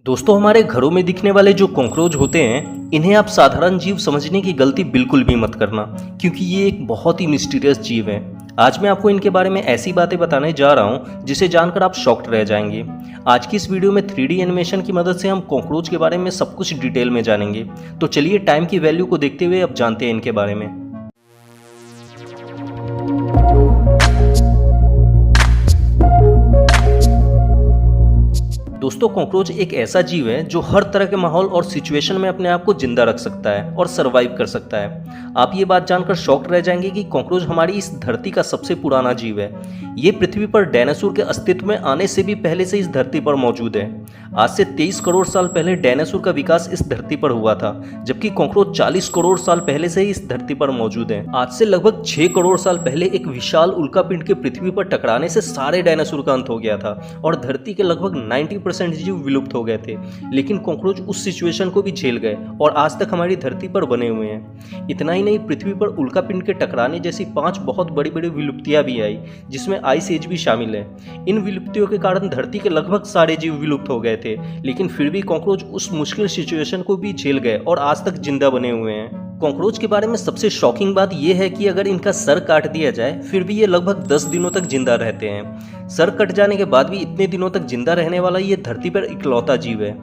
दोस्तों, हमारे घरों में दिखने वाले जो कॉकरोच होते हैं, इन्हें आप साधारण जीव समझने की गलती बिल्कुल भी मत करना, क्योंकि ये एक बहुत ही मिस्टीरियस जीव है। आज मैं आपको इनके बारे में ऐसी बातें बताने जा रहा हूँ जिसे जानकर आप शॉक्ड रह जाएंगे। आज की इस वीडियो में 3D एनिमेशन की मदद से हम कॉकरोच के बारे में सब कुछ डिटेल में जानेंगे। तो चलिए टाइम की वैल्यू को देखते हुए अब जानते हैं इनके बारे में। दोस्तों, कॉकरोच एक ऐसा जीव है जो हर तरह के माहौल और सिचुएशन में अपने आप को जिंदा रख सकता है और सरवाइव कर सकता है। आप ये बात जानकर शॉक्ड रह जाएंगे कि कॉकरोच हमारी इस धरती का सबसे पुराना जीव है। ये पृथ्वी पर डायनासोर के अस्तित्व में आने से भी पहले से इस धरती पर मौजूद है। आज से 23 करोड़ साल पहले डायनासोर का विकास इस धरती पर हुआ था, जबकि कॉकरोच 40 करोड़ साल पहले से ही इस धरती पर मौजूद है। आज से लगभग 6 करोड़ साल पहले एक विशाल उल्कापिंड के पृथ्वी पर टकराने से सारे डायनासोर का अंत हो गया था और धरती के लगभग 90% जीव विलुप्त हो गए थे। लेकिन कॉकरोच उस सिचुएशन को भी झेल गए और आज तक हमारी धरती पर बने हुए हैं। इतना ही नहीं, पृथ्वी पर उल्कापिंड के टकराने जैसी 5 बहुत बड़ी बड़ी विलुप्तियां भी आई, जिसमें आइस एज भी शामिल है। इन विलुप्तियों के कारण धरती के लगभग सारे जीव विलुप्त हो गए थे, लेकिन फिर भी कॉकरोच उस मुश्किल सिचुएशन को भी झेल गए और आज तक जिंदा बने हुए हैं। कॉकरोच के बारे में सबसे शॉकिंग बात यह है कि अगर इनका सर काट दिया जाए फिर भी ये लगभग 10 दिनों तक जिंदा रहते हैं। सर कट जाने के बाद भी इतने दिनों तक जिंदा रहने वाला ये धरती पर इकलौता जीव है।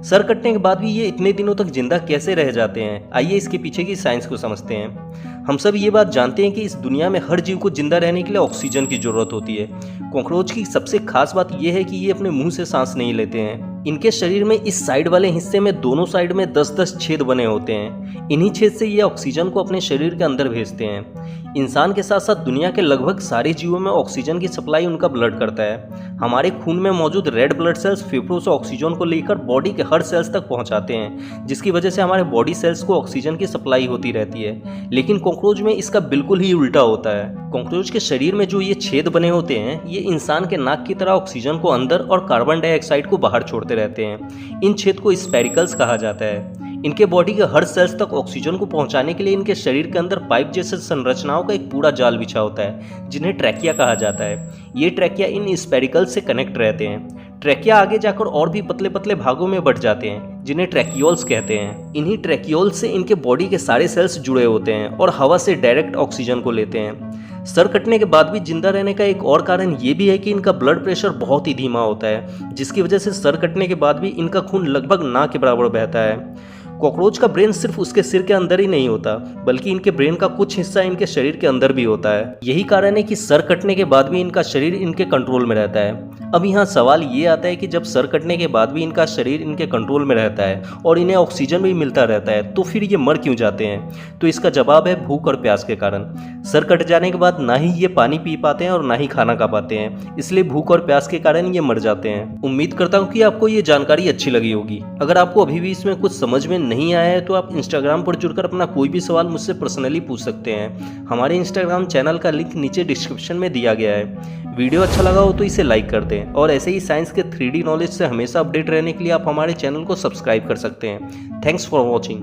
सर कटने के बाद भी ये इतने दिनों तक जिंदा कैसे रह जाते हैं, आइए इसके पीछे की साइंस को समझते हैं। हम सब ये बात जानते हैं कि इस दुनिया में हर जीव को जिंदा रहने के लिए ऑक्सीजन की जरूरत होती है। कॉकरोच की सबसे खास बात यह है कि ये अपने मुंह से सांस नहीं लेते हैं। इनके शरीर में इस साइड वाले हिस्से में दोनों साइड में 10-10 छेद बने होते हैं। इन्हीं छेद से ये ऑक्सीजन को अपने शरीर के अंदर भेजते हैं। इंसान के साथ साथ दुनिया के लगभग सारे जीवों में ऑक्सीजन की सप्लाई उनका ब्लड करता है। हमारे खून में मौजूद रेड ब्लड सेल्स फेफड़ों से ऑक्सीजन को लेकर बॉडी के हर सेल्स तक पहुंचाते हैं, जिसकी वजह से हमारे बॉडी सेल्स को ऑक्सीजन की सप्लाई होती रहती है। लेकिन कॉकरोच में इसका बिल्कुल ही उल्टा होता है। कॉकरोच के शरीर में जो ये छेद बने होते हैं, ये इंसान के नाक की तरह ऑक्सीजन को अंदर और कार्बन डाइऑक्साइड को बाहर छोड़ते रहते हैं। इन छेद को स्पेरिकल्स कहा जाता है। इनके बॉडी के हर सेल्स तक ऑक्सीजन को पहुंचाने के लिए इनके शरीर के अंदर पाइप जैसे संरचनाओं का एक पूरा जाल बिछा होता है, जिन्हें ट्रैकिया कहा जाता है। ये ट्रैकिया इन स्पेरिकल्स से कनेक्ट रहते हैं। ट्रैकिया आगे जाकर और भी पतले पतले भागों में बढ़ जाते हैं, जिन्हें ट्रैकियोल्स कहते हैं। इन्हीं ट्रैकियोल्स से इनके बॉडी के सारे सेल्स जुड़े होते हैं और हवा से डायरेक्ट ऑक्सीजन को लेते हैं। सर कटने के बाद भी जिंदा रहने का एक और कारण ये भी है कि इनका ब्लड प्रेशर बहुत ही धीमा होता है, जिसकी वजह से सर कटने के बाद भी इनका खून लगभग ना के बराबर बहता है। कॉकरोच का ब्रेन सिर्फ उसके सिर के अंदर ही नहीं होता, बल्कि इनके ब्रेन का कुछ हिस्सा इनके शरीर के अंदर भी होता है। यही कारण है कि सर कटने के बाद भी इनका शरीर इनके कंट्रोल में रहता है। अब यहाँ सवाल ये आता है कि जब सर कटने के बाद भी इनका शरीर इनके कंट्रोल में रहता है और इन्हें ऑक्सीजन भी मिलता रहता है, तो फिर ये मर क्यों जाते हैं? तो इसका जवाब है भूख और प्यास के कारण। सर कट जाने के बाद ना ही ये पानी पी पाते हैं और ना ही खाना खा पाते हैं, इसलिए भूख और प्यास के कारण ये मर जाते हैं। उम्मीद करता हूँ कि आपको ये जानकारी अच्छी लगी होगी। अगर आपको अभी भी इसमें कुछ समझ में नहीं आया है तो आप इंस्टाग्राम पर जुड़कर अपना कोई भी सवाल मुझसे पर्सनली पूछ सकते हैं। हमारे इंस्टाग्राम चैनल का लिंक नीचे डिस्क्रिप्शन में दिया गया है। वीडियो अच्छा लगा हो तो इसे लाइक कर दें और ऐसे ही साइंस के 3D नॉलेज से हमेशा अपडेट रहने के लिए आप हमारे चैनल को सब्सक्राइब कर सकते हैं। Thanks for watching.